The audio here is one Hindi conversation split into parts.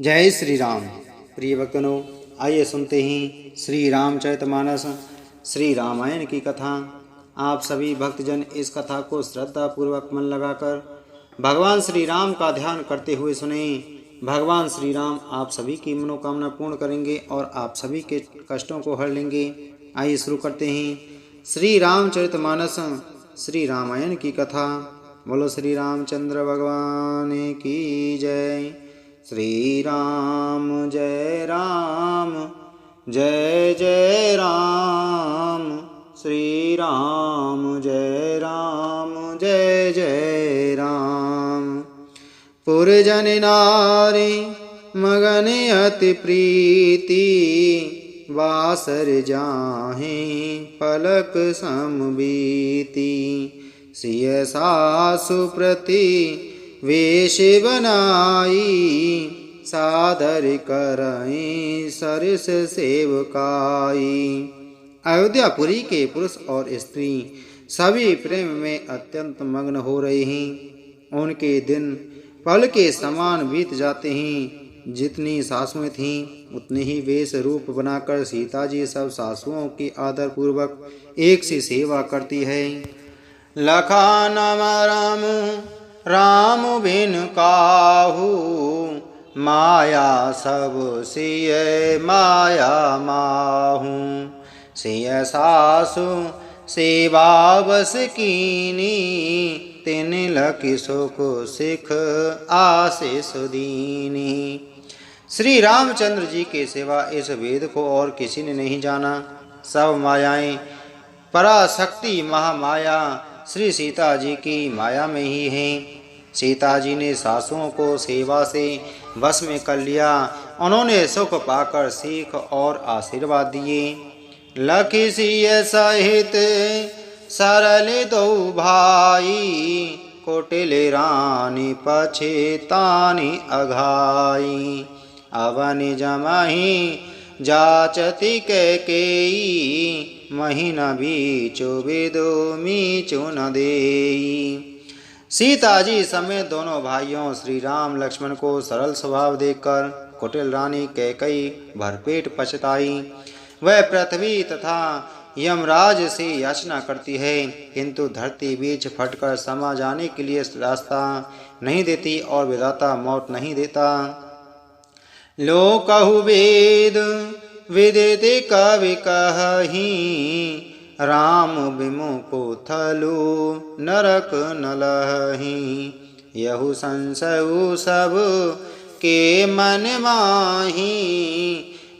जय श्री राम। प्रिय भक्तों, आइए सुनते हैं श्री रामचरितमानस श्री रामायण की कथा। आप सभी भक्तजन इस कथा को श्रद्धा पूर्वक मन लगाकर भगवान श्री राम का ध्यान करते हुए सुने। भगवान श्री राम आप सभी की मनोकामना पूर्ण करेंगे और आप सभी के कष्टों को हर लेंगे। आइए शुरू करते हैं श्री रामचरितमानस श्री रामायण की कथा। बोलो श्री रामचंद्र भगवान की जय। श्री राम जय राम जय जय राम। श्री राम जय राम जय जय राम। पुरजन नारी मगन अति प्रीति वासर जाहे पलक समबीति। सिय सासु प्रति वेश बनाई सादर करई सरस सेवकाई। अयोध्यापुरी के पुरुष और स्त्री सभी प्रेम में अत्यंत मग्न हो रहे हैं। उनके दिन पल के समान बीत जाते हैं। जितनी सासुएं थीं उतनी ही वेश रूप बनाकर सीता जी सब सासुओं की आदर पूर्वक एक सी सेवा करती है। लखा नम राम राम बिन काहू माया सब सिय माया माहू। सिय सासु सेवा बस कीनी तिन लखि सुख सिख आशीष दीनी। श्री रामचंद्र जी के सिवा इस वेद को और किसी ने नहीं जाना। सब मायाएं पराशक्ति महामाया श्री सीता जी की माया में ही हैं। सीता जी ने सासुओं को सेवा से बस में कर लिया। उन्होंने सुख पाकर सीख और आशीर्वाद दिए। लखि सिय सहित सरल दो भाई कोटिल रानी पछतानी अघाई। अवन जमहि जाचति कैकेयी महीना बीचो विदो मीचो न देई। सीता जी समेत दोनों भाइयों श्री राम लक्ष्मण को सरल स्वभाव देखकर कुटिल रानी कैकेयी भरपेट पछताई। वह पृथ्वी तथा यमराज से याचना करती है, किंतु धरती बीच फटकर समा जाने के लिए रास्ता नहीं देती और विधाता मौत नहीं देता। लोकहु वेद विदिते कवि कहि राम विमुखो थलु नरक न लहि। यहु संशयु सब के मन माही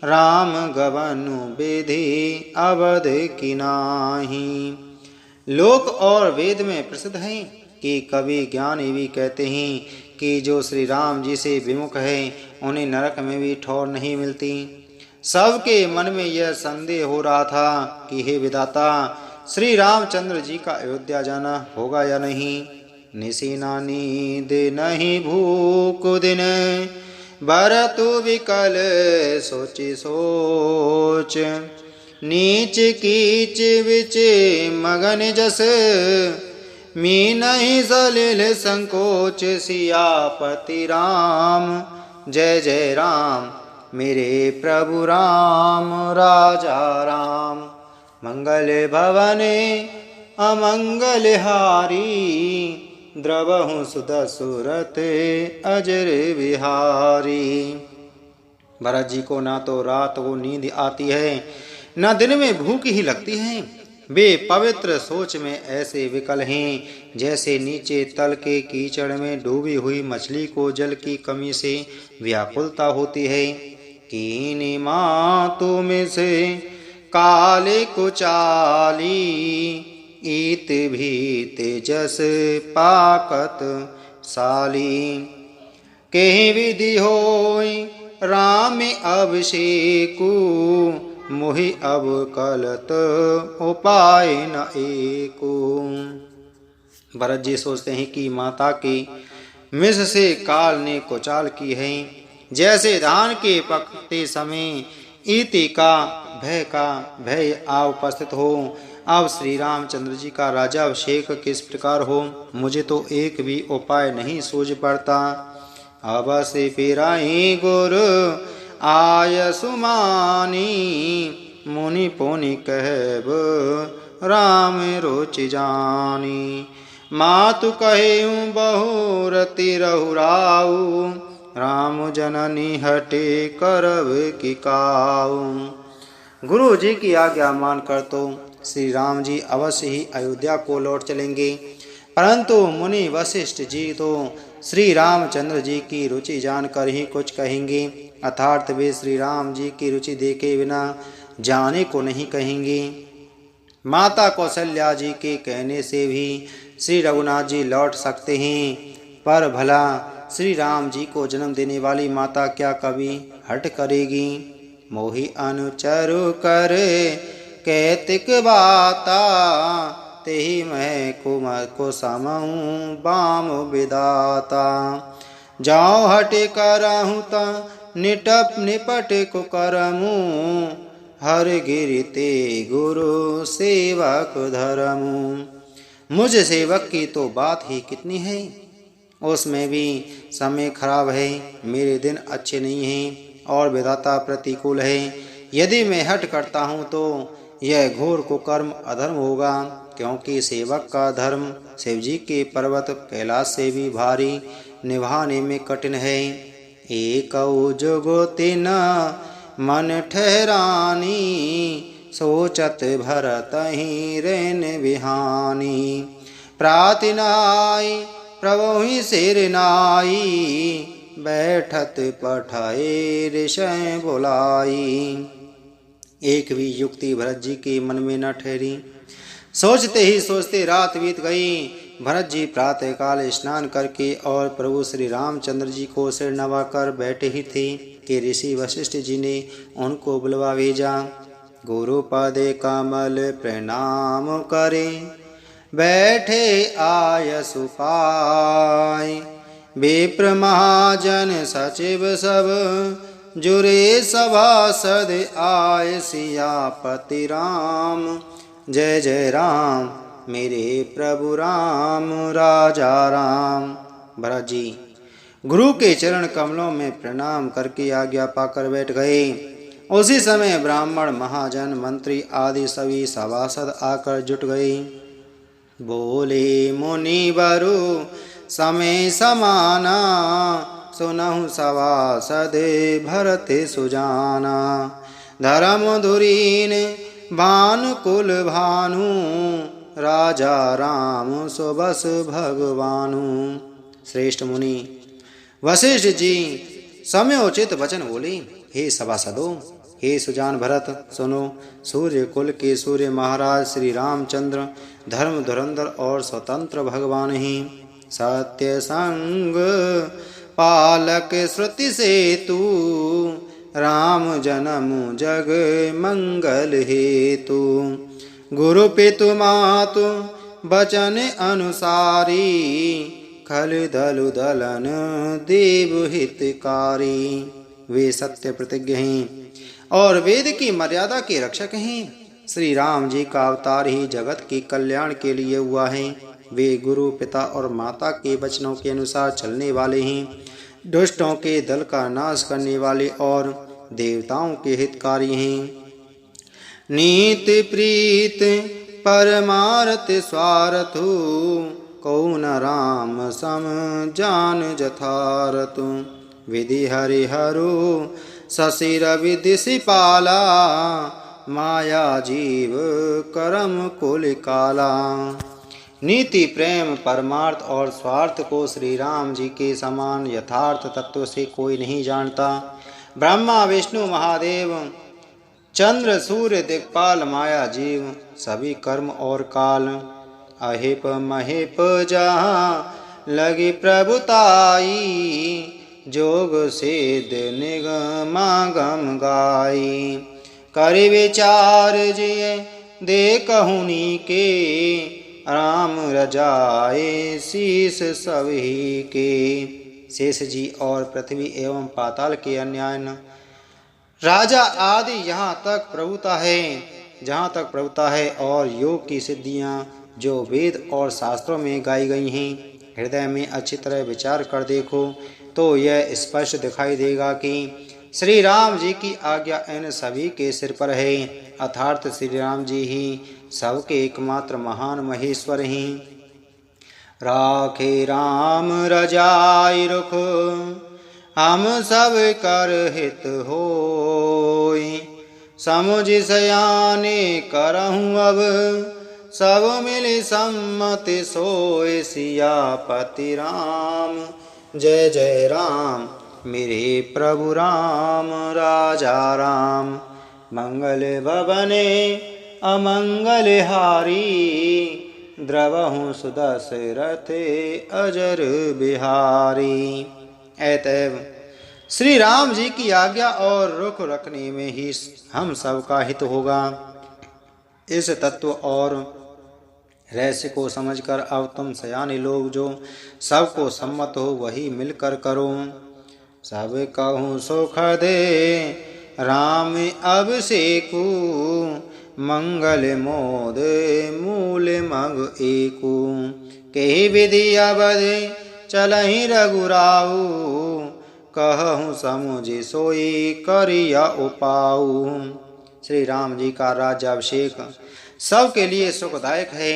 राम गवनु विधि अवध की नाही। लोक और वेद में प्रसिद्ध है कि कवि ज्ञानी भी कहते हैं कि जो श्री राम जी से विमुख है उन्हें नरक में भी ठौर नहीं मिलती। सबके मन में यह संदेह हो रहा था कि हे विधाता, श्री रामचंद्र जी का अयोध्या जाना होगा या नहीं। निसी ना नींद नहीं भूख दिन बरतु विकल सोची सोच। नीच कीच विच मगन जस मी नहीं सलिल संकोच। सियापति राम जय जय राम मेरे प्रभु राम राजा राम। मंगल भवने अमंगल हारी द्रवहु सुदसुरत अजर विहारी। भरत जी को ना तो रात को नींद आती है न दिन में भूख ही लगती है। वे पवित्र सोच में ऐसे विकल हैं जैसे नीचे तल के कीचड़ में डूबी हुई मछली को जल की कमी से व्याकुलता होती है। कीनी मातु में से काले कुचाली ईत भीत जस पाकत साली। कहीं विधि होई राम अभिषेकु मोहि अब कलत उपाय न एको। भरत जी सोचते हैं कि माता की मिस से काल ने कुचाल की है। जैसे धान के पकते समय ईति का भय आ उपस्थित हो, अब श्री रामचंद्र जी का राजाभिषेक किस प्रकार हो, मुझे तो एक भी उपाय नहीं सूझ पड़ता। अवश्य फिराई गुरु आय सुमानी, मुनि पुनि कहब राम रुचि जानी। मातु कहेऊ बहुरति रहुराऊ, राम जननी हटे करब की काऊ। गुरु जी की आज्ञा मानकर तो श्री राम जी अवश्य ही अयोध्या को लौट चलेंगे, परंतु मुनि वशिष्ठ जी तो श्री रामचंद्र जी की रुचि जानकर ही कुछ कहेंगे, अर्थात वे श्री राम जी की रुचि देखे बिना जाने को नहीं कहेंगे। माता कौशल्या जी के कहने से भी श्री रघुनाथ जी लौट सकते हैं, पर भला श्री राम जी को जन्म देने वाली माता क्या कभी हट करेगी। मोहि अनुचरु कर कैतिक बाता, तेहि मैं को समहूँ बाम विदाता। जाओ हट करहूँ त निपट को करमू, हर गिरते गुरु सेवक धरमू। मुझ सेवक की तो बात ही कितनी है, उसमें भी समय खराब है, मेरे दिन अच्छे नहीं हैं और विधाता प्रतिकूल है। यदि मैं हट करता हूँ तो यह घोर कुकर्म अधर्म होगा, क्योंकि सेवक का धर्म शिवजी के पर्वत कैलाश से भी भारी, निभाने में कठिन है। एक जुगो तिन मन ठहरानी, सोचत भरत ही रेन बिहानी। प्रातिनाई प्रभु ही सिर नाई, बैठत पठाए ऋषय बुलाई। एक भी युक्ति भरत जी के मन में न ठहरी। सोचते ही सोचते रात बीत गई। भरत जी प्रातः काल स्नान करके और प्रभु श्री रामचंद्र जी को सिर नवाकर बैठे ही थे कि ऋषि वशिष्ठ जी ने उनको बुलवा भेजा। गुरु पदे कमल प्रणाम करे, बैठे आय सुपाय। विप्र महाजन सचिव सब, जुरे सभासद आय सियापति राम। जय जय राम मेरे प्रभु राम राजा राम। भरत जी गुरु के चरण कमलों में प्रणाम करके आज्ञा पाकर बैठ गए। उसी समय ब्राह्मण महाजन मंत्री आदि सभी सभासद आकर जुट गए। बोले मुनि बरु समय समाना, सुनहु सभासद भरत सुजाना। धर्म धुरीन भानुकुल भानु, राजा राम सुबस भगवानु। श्रेष्ठ मुनि वशिष्ठ जी समयोचित वचन बोले, हे सभासदों, हे सुजान भरत, सुनो। सूर्य कुल के सूर्य महाराज श्री रामचंद्र धर्म धुरंधर और स्वतंत्र भगवान ही, सत्य संग पालक श्रुति से तू, राम जन्म जग मंगल हेतु। गुरु पितु मातु बचन अनुसारी, खल दलु दलन देव हितकारी। वे सत्य प्रतिज्ञ हैं और वेद की मर्यादा के रक्षक हैं। श्री राम जी का अवतार ही जगत के कल्याण के लिए हुआ है। वे गुरु पिता और माता के वचनों के अनुसार चलने वाले हैं, दुष्टों के दल का नाश करने वाले और देवताओं के हितकारी हैं। नीति प्रीत परमारथ स्वार्थु, कौन राम सम जान जथारतु। विधि हरिहरु सशिर विधि सिपाला, माया जीव करम कुल काला। नीति प्रेम परमार्थ और स्वार्थ को श्री राम जी के समान यथार्थ तत्व से कोई नहीं जानता। ब्रह्मा विष्णु महादेव चंद्र सूर्य दिक्पाल माया जीव सभी कर्म और काल। अहिप महेप जहाँ लगी प्रभुताई, जोग सिद्ध निगमागम गाई। करि विचार जिये देखहुनी के, राम रजाए शीस सभी के। शेष जी और पृथ्वी एवं पाताल के अन्य राजा आदि जहाँ तक प्रभुता है और योग की सिद्धियाँ जो वेद और शास्त्रों में गाई गई हैं, हृदय में अच्छी तरह विचार कर देखो। तो यह स्पष्ट दिखाई देगा कि श्री राम जी की आज्ञा इन सभी के सिर पर है, अर्थात श्री राम जी ही सबके एकमात्र महान महेश्वर हैं। राखे राम रजाई रुख, हम सब कर हित होय, समुझ सयाने करहूँ अब, सब मिल सम्मति सोय, सियापति राम जय जय राम, मेरे प्रभु राम राजा राम। मंगल भवने अमंगल हारी, द्रवहु सुदशरथ अजर बिहारी। अतएव श्री राम जी की आज्ञा और रुख रखने में ही हम सबका हित होगा। इस तत्व और रहस्य को समझकर अब तुम सयाने लोग जो सबको सम्मत हो वही मिलकर करो। सब कहूँ सुख दे राम अभिषेकु, मंगल मोद मूल मग एकु, कही विधि अवध चलहि रघुराऊ, कहूँ समुझ सोई करिया उपाऊ। श्री राम जी का राज्याभिषेक सबके लिए सुखदायक है।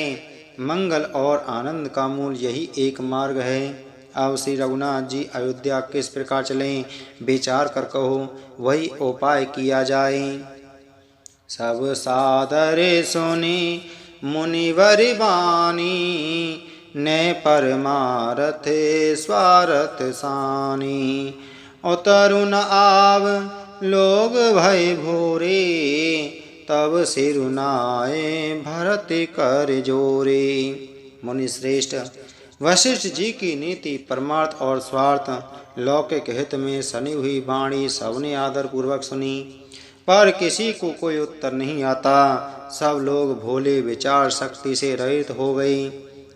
मंगल और आनंद का मूल यही एक मार्ग है। अब श्री रघुनाथ जी अयोध्या किस प्रकार चलें, विचार कर कहो, वही उपाय किया जाए। सब सादरे सुनी मुनिवर बानी, ने परमारथ स्वारथ सानी, उतरुन आव लोग भय भोरे, तब सिरुनाए भरत कर जोरे। मुनि श्रेष्ठ वशिष्ठ जी की नीति परमार्थ और स्वार्थ लौकिक हित में सनी हुई वाणी सबने आदर पूर्वक सुनी, पर किसी को कोई उत्तर नहीं आता। सब लोग भोले विचार शक्ति से रहित हो गए।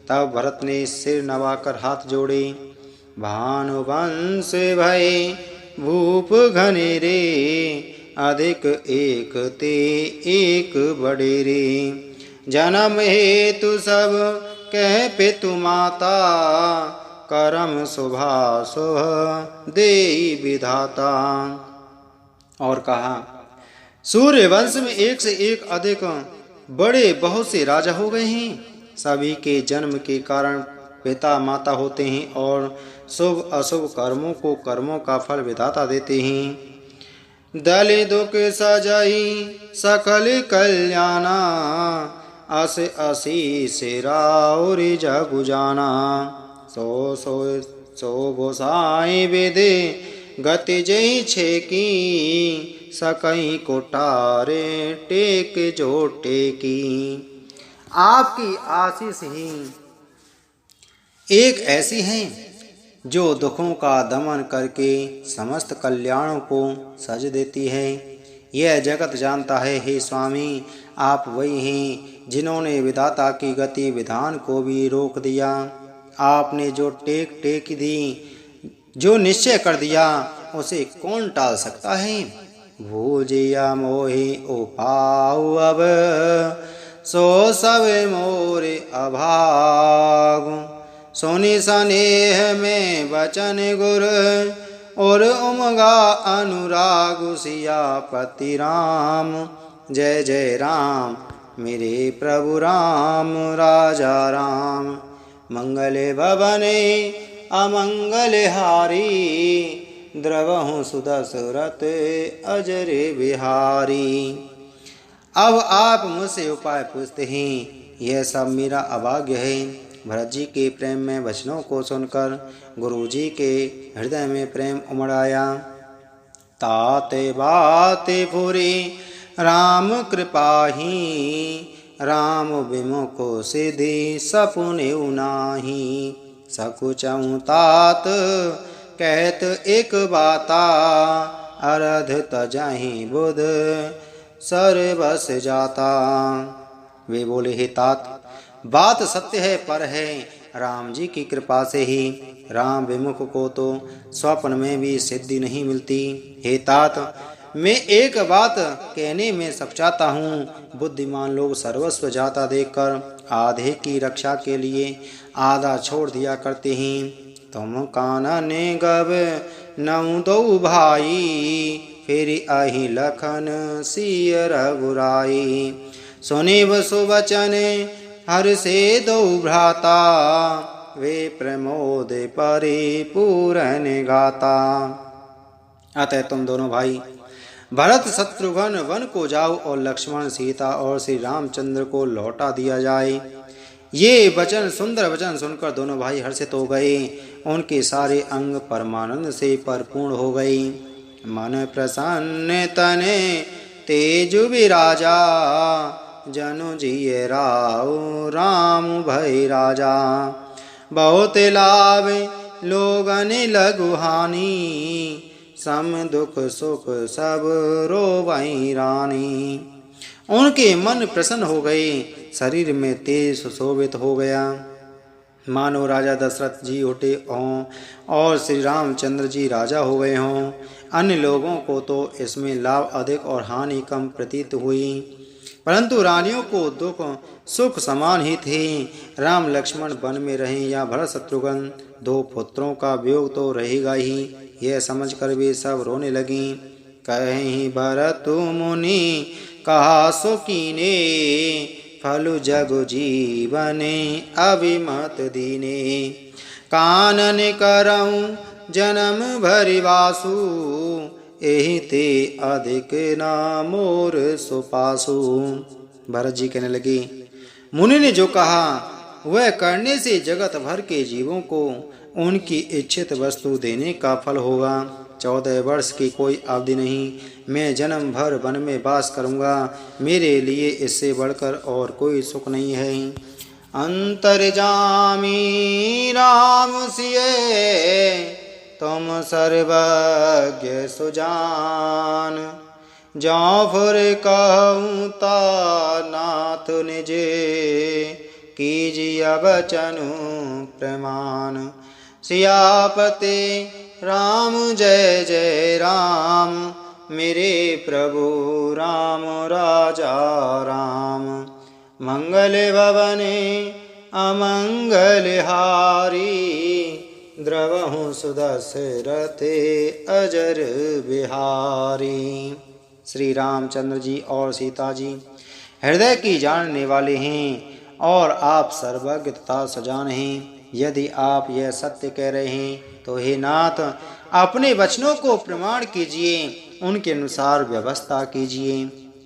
तब भरत ने सिर नवाकर हाथ जोड़े, भानुवंश भय भूप घनेरे, अधिक एक ते एक बडेरे, जन्म हेतु सब कह पितु माता, करम शुभा शुभ देई विधाता। और कहा, सूर्य वंश में एक से एक अधिक बड़े बहुत से राजा हो गए हैं। सभी के जन्म के कारण पिता माता होते हैं और शुभ अशुभ कर्मों को कर्मों का फल विधाता देते हैं। दल दुख सजाई सकल कल्याणा, अस असीस राउर जगु जाना, सो सो सो गोसाई विदे गति जई छेकी, सकई कोटारे टेक जो टेकी। आपकी आशीष ही एक ऐसी है जो दुखों का दमन करके समस्त कल्याणों को सज देती है। यह जगत जानता है। हे स्वामी, आप वही हैं जिन्होंने विधाता की गति विधान को भी रोक दिया। आपने जो टेक टेक दी, जो निश्चय कर दिया, उसे कौन टाल सकता है। भूजिया मोहि उपाऊ अब, सो सब मोरे अभागु, सोनी स्नेह में वचन गुर, और उमगा अनुराग सियापति राम। जय जय राम, मेरे प्रभु राम राजा राम। मंगल भवने अमंगल हारी, द्रवहु सुदशरथ अजर बिहारी। अब आप मुझसे उपाय पूछते हैं, यह सब मेरा अभाग्य है। भरत जी के प्रेम में वचनों को सुनकर गुरु जी के हृदय में प्रेम उमड़ आया। ताते बाते फुरी राम कृपाही, राम विमुख सिद्धि सपुने उनाही। सकुचऊँ तात कहत एक बाता, अरध तजहि बुध सर्वस जाता। वे बोले, हे तात, बात सत्य है, पर है राम जी की कृपा से ही राम विमुख को तो स्वप्न में भी सिद्धि नहीं मिलती। हे तात, मैं एक बात कहने में सपचाता हूँ। बुद्धिमान लोग सर्वस्व जाता देखकर आधे की रक्षा के लिए आधा छोड़ दिया करते हैं। तुम कानन गब नौ दो भाई, फिर आही लखन सिय रघुराई। सुनि सुवचन हर से दो भ्राता, वे प्रमोद परिपूरन गाता। अतः तुम दोनों भाई भरत शत्रुघ्न वन को जाओ और लक्ष्मण सीता और श्री रामचंद्र को लौटा दिया जाए। ये वचन सुंदर वचन सुनकर दोनों भाई हर्षित हो गए। उनके सारे अंग परमानंद से परिपूर्ण हो गए। मन प्रसन्न तने तेजु विराजा, जनु जिय राव राम भय राजा। बहुत लाभ लोगन लघु हानि, सम दुख सुख सब रोवई रानी। उनके मन प्रसन्न हो गए, शरीर में तेज सुशोभित हो गया, मानो राजा दशरथ जी उठे हों और श्री रामचंद्र जी राजा हो गए हों। अन्य लोगों को तो इसमें लाभ अधिक और हानि कम प्रतीत हुई, परंतु रानियों को दुख सुख समान ही थे। राम लक्ष्मण वन में रहें या भरत शत्रुघ्न, दो पुत्रों का वियोग तो रहेगा ही, यह समझकर वे सब रोने लगीं। कहीं भरत मुनि कहा सो कीने, फलु जगु जीवन अभिमत दीने। कानन करऊं जन्म भरि वासु, एहि ते अधिक ना मोर सुपासु। भरत जी कहने लगे, मुनि ने जो कहा वह करने से जगत भर के जीवों को उनकी इच्छित वस्तु देने का फल होगा। 14 वर्ष की कोई अवधि नहीं, मैं जन्म भर वन में वास करूंगा। मेरे लिए इससे बढ़कर और कोई सुख नहीं है। अंतर्जामी राम सिए, तुम सर्वज्ञ सुजान। जौ फुर कहूँ ता नाथ निजे, कीजिए बचनु प्रमाण। सियापते राम जय जय राम, मेरे प्रभु राम राजा राम। मंगल भवने अमंगल हारी, द्रवहु सुदशरथे अजर बिहारी। श्री रामचंद्र जी और सीता जी हृदय की जानने वाले हैं और आप सर्वज्ञ तथा सजान हैं। यदि आप यह सत्य कह रहे हैं तो हे नाथ, अपने वचनों को प्रमाण कीजिए, उनके अनुसार व्यवस्था कीजिए।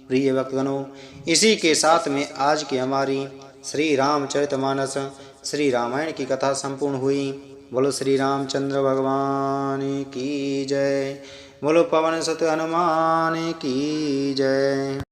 प्रिय भक्तगणों, इसी के साथ में आज की हमारी श्री रामचरितमानस श्री रामायण की कथा संपूर्ण हुई। बोलो श्री रामचंद्र भगवान की जय। बोलो पवन सुत हनुमान की जय।